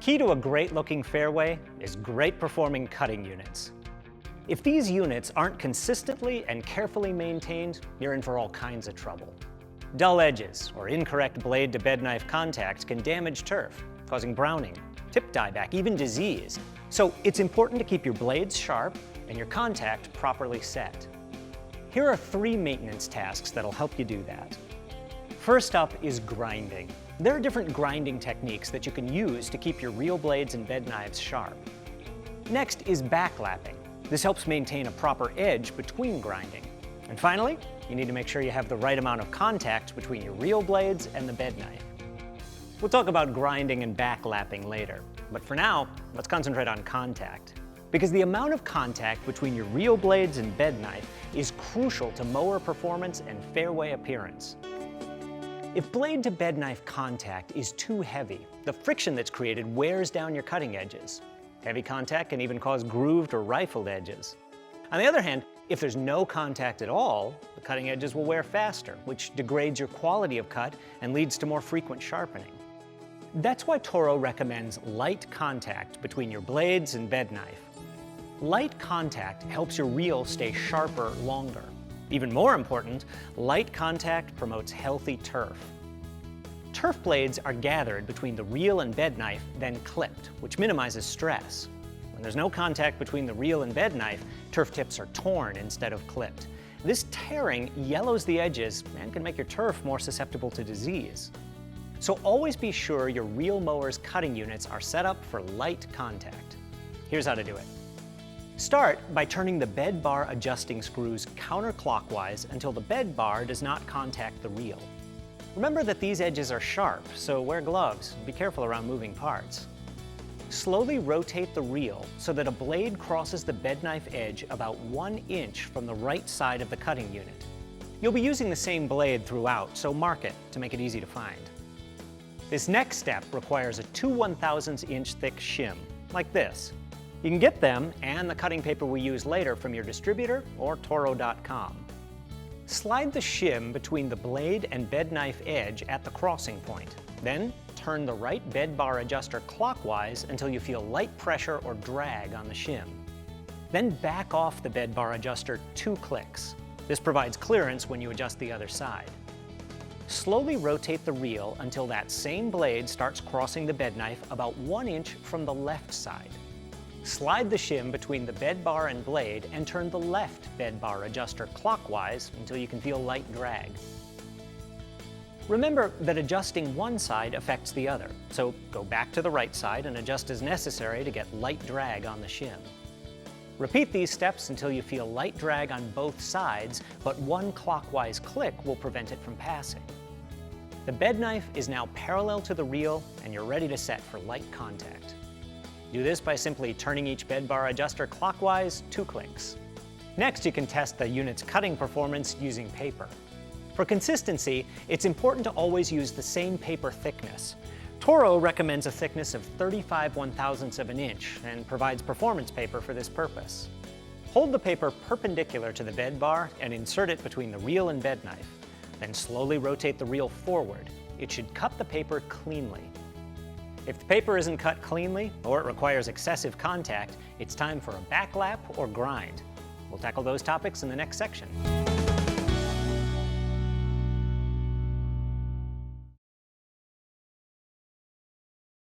Key to a great-looking fairway is great-performing cutting units. If these units aren't consistently and carefully maintained, you're in for all kinds of trouble. Dull edges or incorrect blade-to-bedknife contact can damage turf, causing browning, tip dieback, even disease. So it's important to keep your blades sharp and your contact properly set. Here are 3 maintenance tasks that'll help you do that. First up is grinding. There are different grinding techniques that you can use to keep your reel blades and bed knives sharp. Next is backlapping. This helps maintain a proper edge between grinding. And finally, you need to make sure you have the right amount of contact between your reel blades and the bed knife. We'll talk about grinding and backlapping later, but for now, let's concentrate on contact. Because the amount of contact between your reel blades and bed knife is crucial to mower performance and fairway appearance. If blade-to-bedknife contact is too heavy, the friction that's created wears down your cutting edges. Heavy contact can even cause grooved or rifled edges. On the other hand, if there's no contact at all, the cutting edges will wear faster, which degrades your quality of cut and leads to more frequent sharpening. That's why Toro recommends light contact between your blades and bed knife. Light contact helps your reel stay sharper longer. Even more important, light contact promotes healthy turf. Turf blades are gathered between the reel and bed knife, then clipped, which minimizes stress. When there's no contact between the reel and bed knife, turf tips are torn instead of clipped. This tearing yellows the edges and can make your turf more susceptible to disease. So always be sure your reel mower's cutting units are set up for light contact. Here's how to do it. Start by turning the bed bar adjusting screws counterclockwise until the bed bar does not contact the reel. Remember that these edges are sharp, so wear gloves and be careful around moving parts. Slowly rotate the reel so that a blade crosses the bed knife edge about 1 inch from the right side of the cutting unit. You'll be using the same blade throughout, so mark it to make it easy to find. This next step requires a 2 1/1000 inch thick shim, like this. You can get them and the cutting paper we use later from your distributor or Toro.com. Slide the shim between the blade and bed knife edge at the crossing point. Then turn the right bed bar adjuster clockwise until you feel light pressure or drag on the shim. Then back off the bed bar adjuster 2 clicks. This provides clearance when you adjust the other side. Slowly rotate the reel until that same blade starts crossing the bed knife about 1 inch from the left side. Slide the shim between the bed bar and blade and turn the left bed bar adjuster clockwise until you can feel light drag. Remember that adjusting one side affects the other, so go back to the right side and adjust as necessary to get light drag on the shim. Repeat these steps until you feel light drag on both sides, but one clockwise click will prevent it from passing. The bed knife is now parallel to the reel and you're ready to set for light contact. Do this by simply turning each bed bar adjuster clockwise 2 clicks. Next, you can test the unit's cutting performance using paper. For consistency, it's important to always use the same paper thickness. Toro recommends a thickness of 35 1/1000ths of an inch and provides performance paper for this purpose. Hold the paper perpendicular to the bed bar and insert it between the reel and bed knife. Then slowly rotate the reel forward. It should cut the paper cleanly. If the paper isn't cut cleanly or it requires excessive contact, it's time for a backlap or grind. We'll tackle those topics in the next section.